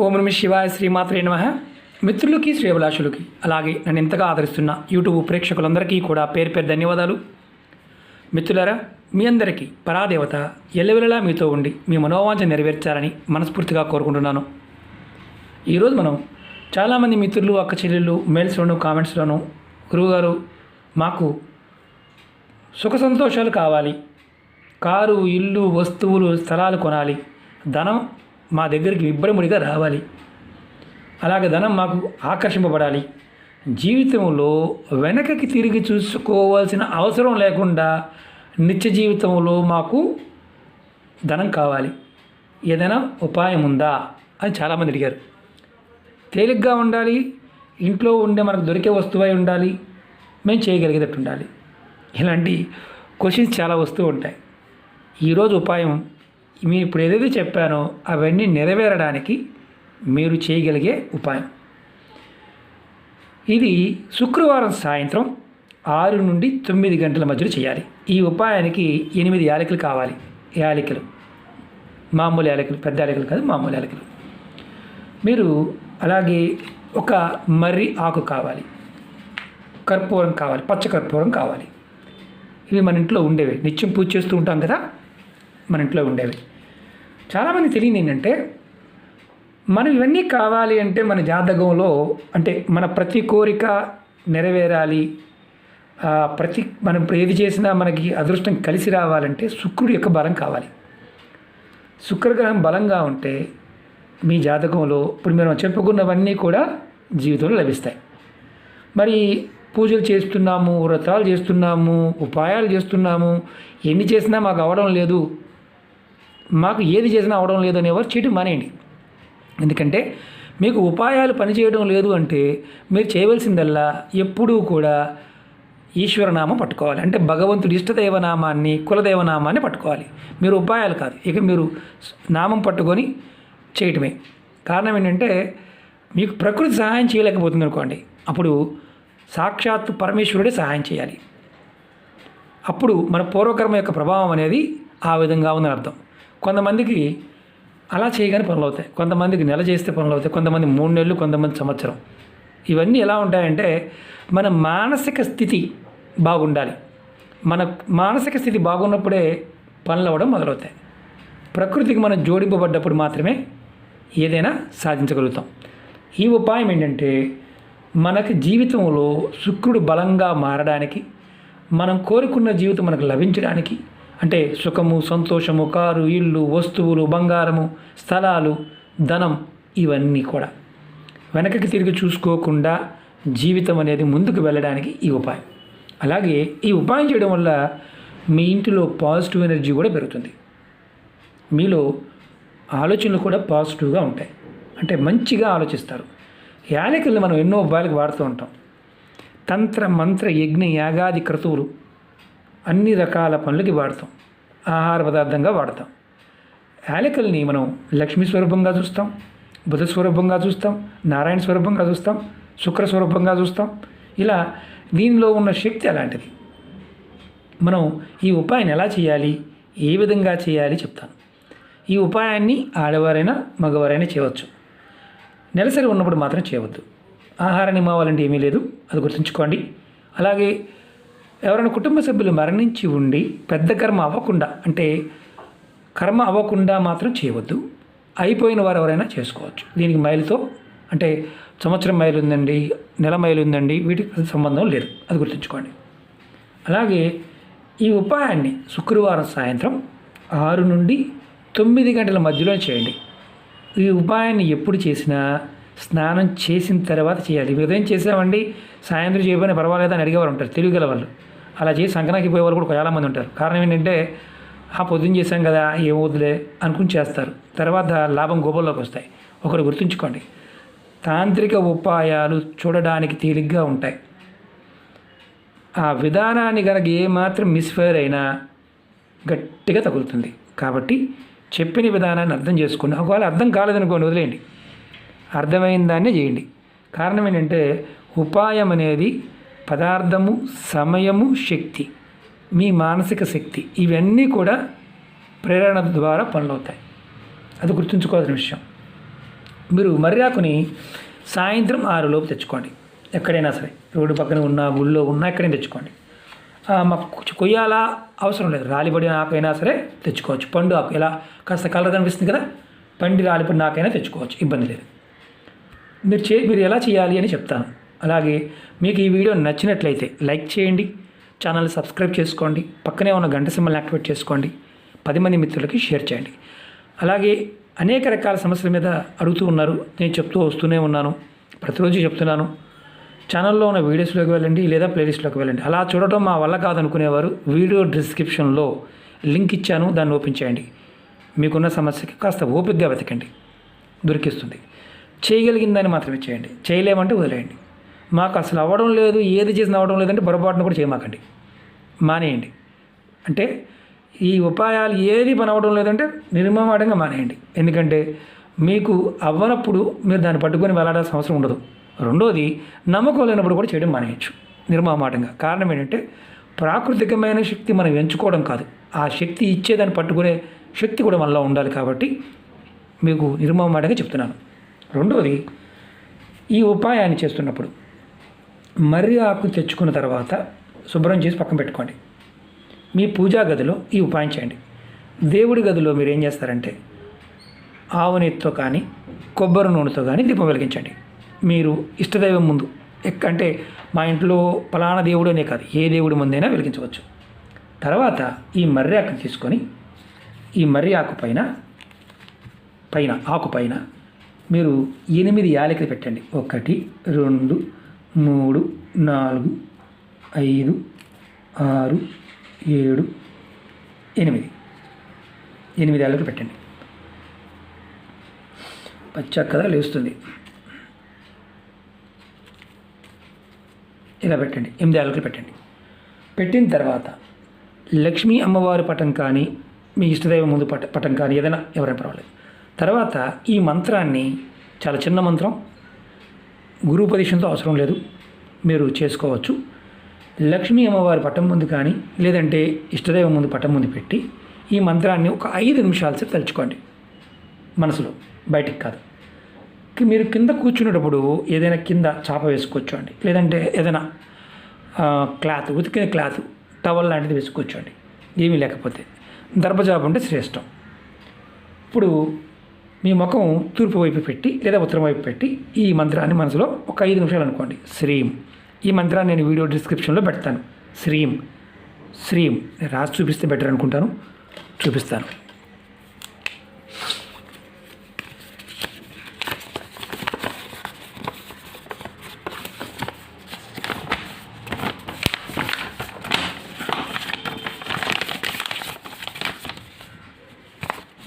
ఓం నమః శివాయ శ్రీమాత్రే నమః. మిత్రులకి శ్రేయభిలాషులకి అలాగే నన్ను ఎంతగా ఆదరిస్తున్న యూట్యూబ్ ప్రేక్షకులందరికీ కూడా పేరు పేరు ధన్యవాదాలు. మిత్రులారా, మీ అందరికీ పరాదేవత ఎల్లవెల్లలా మీతో ఉండి మీ మనోవాంఛ నెరవేర్చాలని మనస్ఫూర్తిగా కోరుకుంటున్నాను. ఈరోజు మనం చాలామంది మిత్రులు, అక్క చెల్లెళ్ళు మెయిల్స్లోను కామెంట్స్లోను గురువుగారు మాకు సుఖ సంతోషాలు కావాలి, కారు, ఇల్లు, వస్తువులు, స్థలాలు కొనాలి, ధనం మా దగ్గరికి ఇబ్బడిముడిగా రావాలి, అలాగే ధనం మాకు ఆకర్షింపబడాలి, జీవితంలో వెనకకి తిరిగి చూసుకోవాల్సిన అవసరం లేకుండా నిత్య జీవితంలో మాకు ధనం కావాలి, ఏదైనా ఉపాయం ఉందా అని చాలామంది అడిగారు. తేలిగ్గా ఉండాలి, ఇంట్లో ఉండే మనకు దొరికే వస్తువై ఉండాలి, మేము చేయగలిగేటట్టు ఉండాలి. ఇలాంటి క్వశ్చన్స్ చాలా వస్తూ ఉంటాయి. ఈరోజు ఉపాయం మీరు ఇప్పుడు ఏదైతే చెప్పానో అవన్నీ నెరవేరడానికి మీరు చేయగలిగే ఉపాయం ఇది. శుక్రవారం సాయంత్రం 6 నుండి 9 గంటల మధ్యలో చేయాలి. ఈ ఉపాయానికి 8 యాలకులు కావాలి. యాలకులు మామూలు యాలకులు, పెద్ద యాలకులు కాదు, మామూలు యాలకులు. మీరు అలాగే ఒక మర్రి ఆకు కావాలి, కర్పూరం కావాలి, పచ్చ కర్పూరం కావాలి. ఇవి మన ఇంట్లో ఉండేవి, నిత్యం పూజ చేస్తూ ఉంటాం కదా, మన ఇంట్లో ఉండేవి. చాలామంది తెలియదు ఏంటంటే, మనం ఇవన్నీ కావాలి అంటే మన జాతకంలో, అంటే మన ప్రతి కోరిక నెరవేరాలి, మనం ఏది చేసినా మనకి అదృష్టం కలిసి రావాలంటే శుక్రుడి యొక్క బలం కావాలి. శుక్రగ్రహం బలంగా ఉంటే మీ జాతకంలో ఇప్పుడు మనం చెప్పుకున్నవన్నీ కూడా జీవితంలో లభిస్తాయి. మరి పూజలు చేస్తున్నాము, వ్రతాలు చేస్తున్నాము, ఉపాయాలు చేస్తున్నాము, ఎన్ని చేసినా మాకు అవడం లేదు, మాకు ఏది చేసినా అవడం లేదు అనేవారు చేయడం మానేయండి. ఎందుకంటే మీకు ఉపాయాలు పనిచేయడం లేదు అంటే మీరు చేయవలసిందల్లా ఎప్పుడూ కూడా ఈశ్వరనామం పట్టుకోవాలి. అంటే భగవంతుడి ఇష్టదైవనామాన్ని, కులదైవనామాన్ని పట్టుకోవాలి. మీరు ఉపాయాలు కాదు, ఇక మీరు నామం పట్టుకొని చేయటమే. కారణం ఏంటంటే మీకు ప్రకృతి సహాయం చేయలేకపోతుంది అనుకోండి, అప్పుడు సాక్షాత్తు పరమేశ్వరుడే సహాయం చేయాలి. అప్పుడు మన పూర్వకర్మ యొక్క ప్రభావం అనేది ఆ విధంగా ఉందని అర్థం. కొంతమందికి అలా చేయగానే పనులు అవుతాయి, కొంతమందికి నెల చేస్తే పనులు అవుతాయి, కొంతమంది 3 నెలలు, కొంతమంది సంవత్సరం. ఇవన్నీ ఎలా ఉంటాయంటే మన మానసిక స్థితి బాగుండాలి. మన మానసిక స్థితి బాగున్నప్పుడే పనులు అవ్వడం మొదలవుతాయి. ప్రకృతికి మనం జోడింపబడ్డప్పుడు మాత్రమే ఏదైనా సాధించగలుగుతాం. ఈ ఉపాయం ఏంటంటే మనకి జీవితంలో శుక్రుడు బలంగా మారడానికి, మనం కోరుకున్న జీవితం మనకు లభించడానికి, అంటే సుఖము, సంతోషము, కారు, ఇల్లు, వస్తువులు, బంగారము, స్థలాలు, ధనం, ఇవన్నీ కూడా వెనకకి తిరిగి చూసుకోకుండా జీవితం అనేది ముందుకు వెళ్ళడానికి ఈ ఉపాయం. అలాగే ఈ ఉపాయం చేయడం వల్ల మీ ఇంటిలో పాజిటివ్ ఎనర్జీ కూడా పెరుగుతుంది. మీలో ఆలోచనలు కూడా పాజిటివ్గా ఉంటాయి, అంటే మంచిగా ఆలోచిస్తారు. యాలకుల్ని మనం ఎన్నో ఉపాయాలకు వాడుతూ ఉంటాం. తంత్ర, మంత్ర, యజ్ఞ, యాగాది క్రతువులు అన్ని రకాల పనులకి వాడతాం, ఆహార పదార్థంగా వాడతాం. యాలకుల్ని మనం లక్ష్మీ స్వరూపంగా చూస్తాం, బుధ స్వరూపంగా చూస్తాం, నారాయణ స్వరూపంగా చూస్తాం, శుక్ర స్వరూపంగా చూస్తాం. ఇలా దీనిలో ఉన్న శక్తి అలాంటిది. మనం ఈ ఉపాయాన్ని ఎలా చేయాలి, ఏ విధంగా చేయాలి చెప్తాను. ఈ ఉపాయాన్ని ఆడవారైనా మగవారైనా చేయవచ్చు. నెలసరి ఉన్నప్పుడు మాత్రం చేయవద్దు. ఆహార నియమాలంటే ఏమీ లేదు, అది గుర్తుంచుకోండి. అలాగే ఎవరైనా కుటుంబ సభ్యులు మరణించి ఉండి పెద్ద కర్మ అవ్వకుండా, అంటే కర్మ అవ్వకుండా మాత్రం చేయవద్దు. అయిపోయిన వారు ఎవరైనా చేసుకోవచ్చు. దీనికి మైలుతో, అంటే సంవత్సరం మైలు ఉందండి, నెల మైలు ఉందండి, వీటికి సంబంధం లేదు, అది గుర్తుంచుకోండి. అలాగే ఈ ఉపాయాన్ని శుక్రవారం సాయంత్రం 6 నుండి 9 గంటల మధ్యలో చేయండి. ఈ ఉపాయాన్ని ఎప్పుడు చేసినా స్నానం చేసిన తర్వాత చేయాలి. ఉదయం చేసామండి, సాయంత్రం చేయకపోయినా పర్వాలేదని అడిగేవారు ఉంటారు తెలియగల వాళ్ళు. అలా చేసి సంకనాకి పోయేవారు కూడా చాలామంది ఉంటారు. కారణం ఏంటంటే పొద్దున్న చేశాం కదా, ఏమవుతులే అనుకుని చేస్తారు, తర్వాత లాభం గోపంలోకి వస్తాయి. ఒకటి గుర్తుంచుకోండి, తాంత్రిక ఉపాయాలు చూడడానికి తేలిగ్గా ఉంటాయి. ఆ విధానాన్ని కనుక ఏమాత్రం మిస్ఫైర్ అయినా గట్టిగా తగులుతుంది. కాబట్టి చెప్పిన విధానాన్ని అర్థం చేసుకోండి. ఒకవేళ అర్థం కాలేదనుకోండి, వదిలేయండి, అర్థమైన దాన్నే చేయండి. కారణం ఏంటంటే ఉపాయం అనేది పదార్థము, సమయము, శక్తి, మీ మానసిక శక్తి, ఇవన్నీ కూడా ప్రేరణ ద్వారా పనులు అవుతాయి. అది గుర్తుంచుకోవాల్సిన విషయం. మీరు మర్రి ఆకుని సాయంత్రం 6 లోపు తెచ్చుకోండి. ఎక్కడైనా సరే, రోడ్డు పక్కన ఉన్నా, గుళ్ళో ఉన్నా, ఎక్కడైనా తెచ్చుకోండి. మాకు కొయ్యాలా అవసరం లేదు, రాలిపడిన ఆకైనా సరే తెచ్చుకోవచ్చు. పండు ఆకు ఎలా కాస్త కలర్ కనిపిస్తుంది కదా, పండి రాలిపడిన ఆకైనా తెచ్చుకోవచ్చు, ఇబ్బంది లేదు. మీరు ఎలా చేయాలి అని చెప్తాను. అలాగే మీకు ఈ వీడియో నచ్చినట్లయితే లైక్ చేయండి, ఛానల్ సబ్స్క్రైబ్ చేసుకోండి, పక్కనే ఉన్న గంట సింబల్ని యాక్టివేట్ చేసుకోండి, 10 మంది మిత్రులకి షేర్ చేయండి. అలాగే అనేక రకాల సమస్యల మీద అడుగుతూ ఉన్నారు, నేను చెప్తూ వస్తూనే ఉన్నాను, ప్రతిరోజు చెప్తున్నాను. ఛానల్లో ఉన్న వీడియోస్లోకి వెళ్ళండి, లేదా ప్లేలిస్ట్లోకి వెళ్ళండి. అలా చూడటం మా వల్ల కాదనుకునేవారు వీడియో డిస్క్రిప్షన్లో లింక్ ఇచ్చాను, దాన్ని ఓపెన్ చేయండి. మీకున్న సమస్యకి కాస్త ఓపికగా వెతకండి, దొరికిస్తుంది. చేయగలిగిందని మాత్రమే చేయండి, చేయలేమంటే వదిలేయండి. మాకు అసలు అవ్వడం లేదు, ఏది చేసినా అవ్వడం లేదంటే పొరపాటును కూడా చేయమాకండి, మానేయండి. అంటే ఈ ఉపాయాలు ఏది పని అవ్వడం లేదంటే నిర్మమాటంగా మానేయండి. ఎందుకంటే మీకు అవ్వనప్పుడు మీరు దాన్ని పట్టుకొని వెళ్ళాల్సిన అవసరం ఉండదు. రెండోది, నమ్మకం లేనప్పుడు కూడా చేయడం మానేయచ్చు నిర్మమాటంగా. కారణం ఏంటంటే ప్రాకృతికమైన శక్తి మనం ఎంచుకోవడం కాదు, ఆ శక్తి ఇచ్చేదాన్ని పట్టుకునే శక్తి కూడా మనలో ఉండాలి. కాబట్టి మీకు నిర్మమాటంగా చెప్తున్నాను. రెండోది, ఈ ఉపాయాన్ని చేస్తున్నప్పుడు మర్రి ఆకు తెచ్చుకున్న తర్వాత శుభ్రం చేసి పక్కన పెట్టుకోండి. మీ పూజా గదిలో ఈ ఉపాయం చేయండి. దేవుడి గదిలో మీరు ఏం చేస్తారంటే ఆవు నెయ్యితో కానీ కొబ్బరి నూనెతో కానీ దీపం వెలిగించండి. మీరు ఇష్టదైవం ముందు, అంటే మా ఇంట్లో ఫలానా దేవుడు అనే కాదు, ఏ దేవుడి ముందైనా వెలిగించవచ్చు. తర్వాత ఈ మర్రి ఆకుని తీసుకొని ఈ మర్రి ఆకు పైన మీరు 8 యాలకులు పెట్టండి. 1 2 3 4 5 6 7 8 యాలకులు పెట్టండి. పచ్చక్కగా లేస్తుంది, ఇలా పెట్టండి. 8 యాలకులు పెట్టండి. పెట్టిన తర్వాత లక్ష్మీ అమ్మవారి పటం కానీ, మీ ఇష్టదైవం ముందు పటం కానీ, ఏదైనా ఎవరైనా పర్వాలేదు. తర్వాత ఈ మంత్రాన్ని, చాలా చిన్న మంత్రం, గురుపదేశంతో అవసరం లేదు, మీరు చేసుకోవచ్చు. లక్ష్మీ అమ్మవారి పటం ముందు కానీ, లేదంటే ఇష్టదైవం ముందు పటం ముందు పెట్టి ఈ మంత్రాన్ని ఒక 5 నిమిషాల సేపు తలుచుకోండి మనసులో, బయటికి కాదు. మీరు కింద కూర్చునేటప్పుడు ఏదైనా కింద చాప వేసుకోవచ్చు అండి, లేదంటే ఏదైనా క్లాత్, ఉతికిన క్లాత్, టవల్ లాంటిది వేసుకోవచ్చండి. ఏమీ లేకపోతే దర్భచాప ఉంటే శ్రేష్టం. ఇప్పుడు మీ ముఖం తూర్పు వైపు పెట్టి లేదా ఉత్తరం వైపు పెట్టి ఈ మంత్రాన్ని మనసులో ఒక 5 నిమిషాలు అనుకోండి. శ్రీం. ఈ మంత్రాన్ని నేను వీడియో డిస్క్రిప్షన్లో పెడతాను. శ్రీం శ్రీం రాసి చూపిస్తే బెటర్ అనుకుంటాను, చూపిస్తాను.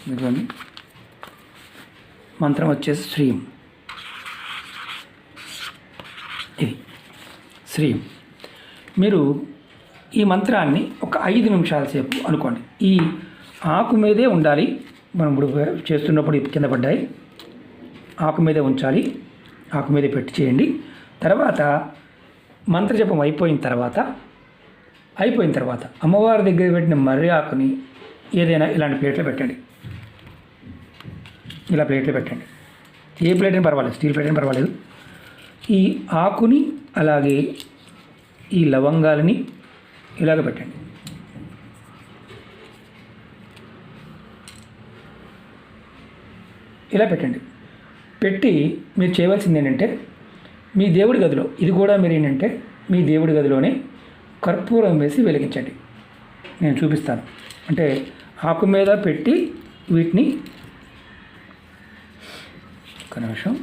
ఇదిగోండి, మంత్రం వచ్చేసి శ్రీం. ఇది శ్రీం. మీరు ఈ మంత్రాన్ని ఒక 5 నిమిషాల సేపు అనుకోండి. ఈ ఆకు మీదే ఉండాలి. మనం ఇప్పుడు చేస్తున్నప్పుడు కింద పడ్డాయి, ఆకు మీదే ఉంచాలి, ఆకు మీదే పెట్టి చేయండి. తర్వాత మంత్రజపం అయిపోయిన తర్వాత అమ్మవారి దగ్గర పెట్టిన మర్రి ఆకుని ఏదైనా ఇలాంటి ప్లేట్లో పెట్టండి. ఇలా ప్లేట్లో పెట్టండి. ఏ ప్లేట్ అయినా పర్వాలేదు, స్టీల్ ప్లేట్ అయినా పర్వాలేదు. ఈ ఆకుని అలాగే ఈ లవంగాలని ఇలాగ పెట్టండి. ఇలా పెట్టండి. పెట్టి మీరు చేయవలసింది ఏంటంటే మీ దేవుడి గదిలో, ఇది కూడా మీరు ఏంటంటే మీ దేవుడి గదిలోనే కర్పూరం వేసి వెలిగించండి. నేను చూపిస్తాను. అంటే ఆకు మీద పెట్టి వీటిని, ఒక నిమిషం,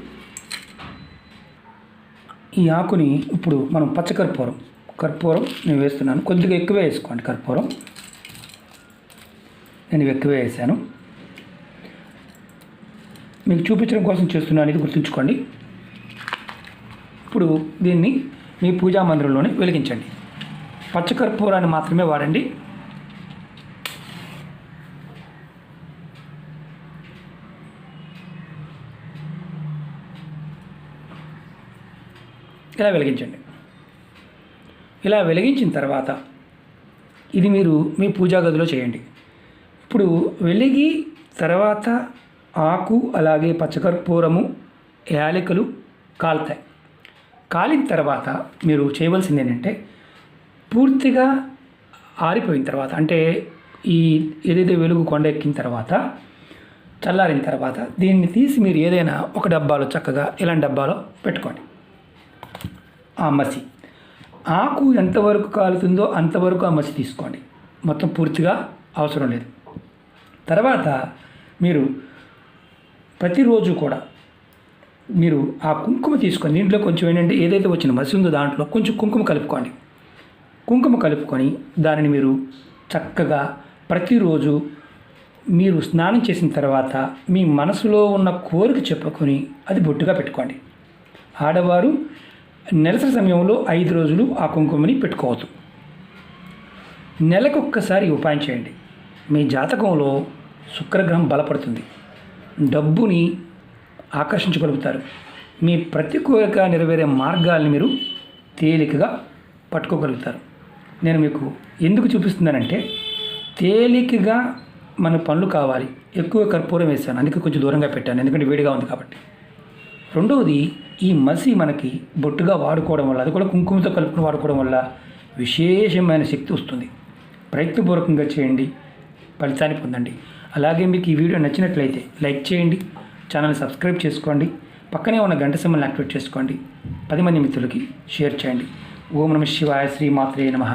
ఈ ఆకుని ఇప్పుడు మనం పచ్చకర్పూరం నేను వేస్తున్నాను. కొద్దిగా ఎక్కువే వేసుకోండి కర్పూరం. నేను ఎక్కువే వేసాను, మీకు చూపించడం కోసం చేస్తున్నాను, ఇది గుర్తుంచుకోండి. ఇప్పుడు దీన్ని మీ పూజా మందిరంలోనే వెలిగించండి. పచ్చకర్పూరాన్ని మాత్రమే వాడండి. ఇలా వెలిగించండి. ఇలా వెలిగించిన తర్వాత ఇది మీరు మీ పూజా గదిలో చేయండి. ఇప్పుడు వెలిగి తర్వాత ఆకు అలాగే పచ్చకర్పూరము యాలకులు కాలుతాయి. కాలిన తర్వాత మీరు చేయవలసింది ఏంటంటే, పూర్తిగా ఆరిపోయిన తర్వాత, అంటే ఈ ఏదైతే వెలుగు కొండ ఎక్కిన తర్వాత, చల్లారిన తర్వాత దీన్ని తీసి మీరు ఏదైనా ఒక డబ్బాలో, చక్కగా ఇలాంటి డబ్బాలో పెట్టుకోండి. ఆ మసి ఆకు ఎంతవరకు కాలుతుందో అంతవరకు ఆ మసి తీసుకోండి, మొత్తం పూర్తిగా అవసరం లేదు. తర్వాత మీరు ప్రతిరోజు కూడా మీరు ఆ కుంకుమ తీసుకొని దీంట్లో కొంచెం ఏంటంటే ఏదైతే వచ్చిన మసి ఉందో దాంట్లో కొంచెం కుంకుమ కలుపుకోండి. కుంకుమ కలుపుకొని దానిని మీరు చక్కగా ప్రతిరోజు మీరు స్నానం చేసిన తర్వాత మీ మనసులో ఉన్న కోరిక చెప్పుకొని అది బొట్టుగా పెట్టుకోండి. ఆడవారు నెలసరి సమయంలో 5 రోజులు ఆ కుంకుమని పెట్టుకోవద్దు. నెలకొక్కసారి ఉపాయం చేయండి. మీ జాతకంలో శుక్రగ్రహం బలపడుతుంది, డబ్బుని ఆకర్షించగలుగుతారు. మీ ప్రతి కోరిక నెరవేరే మార్గాల్ని మీరు తేలికగా పట్టుకోగలుగుతారు. నేను మీకు ఎందుకు చూపిస్తున్నానంటే, తేలికగా మన పనులు కావాలి. ఎక్కువ కర్పూరం వేసాను, అందుకే కొంచెం దూరంగా పెట్టాను, ఎందుకంటే వేడిగా ఉంది కాబట్టి. రెండవది, ఈ మసి మనకి బొట్టుగా వాడుకోవడం వల్ల, అది కూడా కుంకుమతో కలుపుకుని వాడుకోవడం వల్ల విశేషమైన శక్తి వస్తుంది. ప్రయత్నపూర్వకంగా చేయండి, ఫలితాన్ని పొందండి. అలాగే మీకు ఈ వీడియో నచ్చినట్లయితే లైక్ చేయండి, ఛానల్ సబ్స్క్రైబ్ చేసుకోండి, పక్కనే ఉన్న గంట సింబల్ని యాక్టివేట్ చేసుకోండి, 10 మంది మిత్రులకి షేర్ చేయండి. ఓం నమః శివాయ, శ్రీమాత్రే నమః.